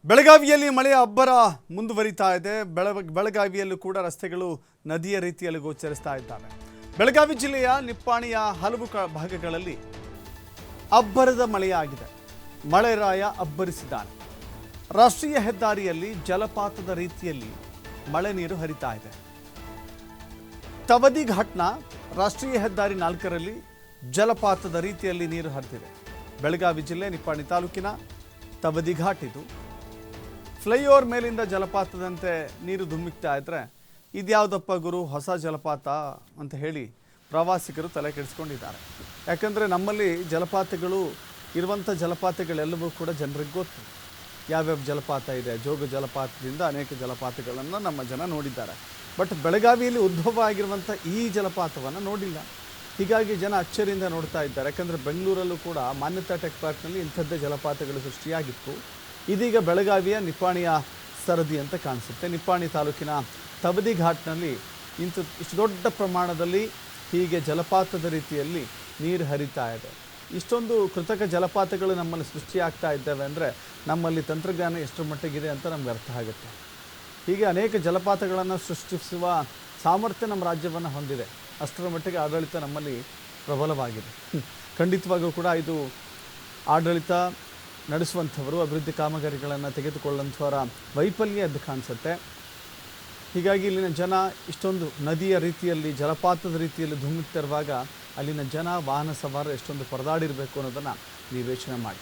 ಬೆಳಗಾವಿಯಲ್ಲಿ ಮಳೆಯ ಅಬ್ಬರ ಮುಂದುವರಿತಾ ಇದೆ. ಬೆಳಗಾವಿಯಲ್ಲೂ ಕೂಡ ರಸ್ತೆಗಳು ನದಿಯ ರೀತಿಯಲ್ಲಿ ಗೋಚರಿಸ್ತಾ ಇದ್ದಾವೆ. ಬೆಳಗಾವಿ ಜಿಲ್ಲೆಯ ನಿಪ್ಪಾಣಿಯ ಹಲವು ಭಾಗಗಳಲ್ಲಿ ಅಬ್ಬರದ ಮಳೆಯಾಗಿದೆ. ಮಳೆರಾಯ ಅಬ್ಬರಿಸಿದ್ದಾನೆ. ರಾಷ್ಟ್ರೀಯ ಹೆದ್ದಾರಿಯಲ್ಲಿ ಜಲಪಾತದ ರೀತಿಯಲ್ಲಿ ಮಳೆ ನೀರು ಹರಿತಾ ಇದೆ. ತವದಿ ಘಾಟ್ನ ರಾಷ್ಟ್ರೀಯ ಹೆದ್ದಾರಿ 4ರಲ್ಲಿ ಜಲಪಾತದ ರೀತಿಯಲ್ಲಿ ನೀರು ಹರಿದಿದೆ. ಬೆಳಗಾವಿ ಜಿಲ್ಲೆ ನಿಪ್ಪಾಣಿ ತಾಲೂಕಿನ ತವದಿ ಘಾಟ್ ಇದು. ಫ್ಲೈಓವರ್ ಮೇಲಿಂದ ಜಲಪಾತದಂತೆ ನೀರು ಧುಮ್ಮಿಕ್ತಾ ಇದ್ರೆ ಇದ್ಯಾವುದಪ್ಪ ಗುರು ಹೊಸ ಜಲಪಾತ ಅಂತ ಹೇಳಿ ಪ್ರವಾಸಿಗರು ತಲೆ ಕೆಡಿಸ್ಕೊಂಡಿದ್ದಾರೆ. ಯಾಕಂದರೆ ನಮ್ಮಲ್ಲಿ ಜಲಪಾತಗಳು ಇರುವಂಥ ಜಲಪಾತಗಳೆಲ್ಲವೂ ಕೂಡ ಜನರಿಗೆ ಗೊತ್ತು. ಯಾವ್ಯಾವ ಜಲಪಾತ ಇದೆ, ಜೋಗ ಜಲಪಾತದಿಂದ ಅನೇಕ ಜಲಪಾತಗಳನ್ನು ನಮ್ಮ ಜನ ನೋಡಿದ್ದಾರೆ. ಬಟ್ ಬೆಳಗಾವಿಯಲ್ಲಿ ಉದ್ಭವ ಆಗಿರುವಂಥ ಈ ಜಲಪಾತವನ್ನು ನೋಡಿಲ್ಲ. ಹೀಗಾಗಿ ಜನ ಅಚ್ಚರಿಯಿಂದ ನೋಡ್ತಾ ಇದ್ದಾರೆ. ಯಾಕಂದರೆ ಬೆಂಗಳೂರಲ್ಲೂ ಕೂಡ ಮಾನ್ಯತಾ ಟೆಕ್ ಪಾರ್ಕ್ನಲ್ಲಿ ಇಂಥದ್ದೇ ಜಲಪಾತಗಳು ಸೃಷ್ಟಿಯಾಗಿತ್ತು. ಇದೀಗ ಬೆಳಗಾವಿಯ ನಿಪ್ಪಾಣಿಯ ಸರದಿ ಅಂತ ಕಾಣಿಸುತ್ತೆ. ನಿಪ್ಪಾಣಿ ತಾಲೂಕಿನ ತವದಿ ಘಾಟ್ನಲ್ಲಿ ಇಷ್ಟು ದೊಡ್ಡ ಪ್ರಮಾಣದಲ್ಲಿ ಹೀಗೆ ಜಲಪಾತದ ರೀತಿಯಲ್ಲಿ ನೀರು ಹರಿತಾ ಇದೆ. ಇಷ್ಟೊಂದು ಕೃತಕ ಜಲಪಾತಗಳು ನಮ್ಮಲ್ಲಿ ಸೃಷ್ಟಿಯಾಗ್ತಾ ಇದ್ದಾವೆ ಅಂದರೆ ನಮ್ಮಲ್ಲಿ ತಂತ್ರಜ್ಞಾನ ಎಷ್ಟರ ಮಟ್ಟಿಗಿದೆ ಅಂತ ನಮ್ಗೆ ಅರ್ಥ ಆಗುತ್ತೆ. ಹೀಗೆ ಅನೇಕ ಜಲಪಾತಗಳನ್ನು ಸೃಷ್ಟಿಸುವ ಸಾಮರ್ಥ್ಯ ನಮ್ಮ ರಾಜ್ಯವನ್ನು ಹೊಂದಿದೆ. ಅಷ್ಟರ ಮಟ್ಟಿಗೆ ಆಡಳಿತ ನಮ್ಮಲ್ಲಿ ಪ್ರಬಲವಾಗಿದೆ. ಖಂಡಿತವಾಗೂ ಕೂಡ ಇದು ಆಡಳಿತ ನಡೆಸುವಂಥವರು, ಅಭಿವೃದ್ಧಿ ಕಾಮಗಾರಿಗಳನ್ನು ತೆಗೆದುಕೊಳ್ಳುವಂಥವರ ವೈಫಲ್ಯ ಎದ್ದು ಕಾಣಿಸುತ್ತೆ. ಹೀಗಾಗಿ ಇಲ್ಲಿನ ಜನ ಇಷ್ಟೊಂದು ನದಿಯ ರೀತಿಯಲ್ಲಿ ಜಲಪಾತದ ರೀತಿಯಲ್ಲಿ ಧುಮ್ಮುತ್ತಿರುವಾಗ ಅಲ್ಲಿನ ಜನ ವಾಹನ ಸವಾರರು ಎಷ್ಟೊಂದು ಪರದಾಡಿರಬೇಕು ಅನ್ನೋದನ್ನು ನೀವು ಯೋಚನೆ ಮಾಡಿ.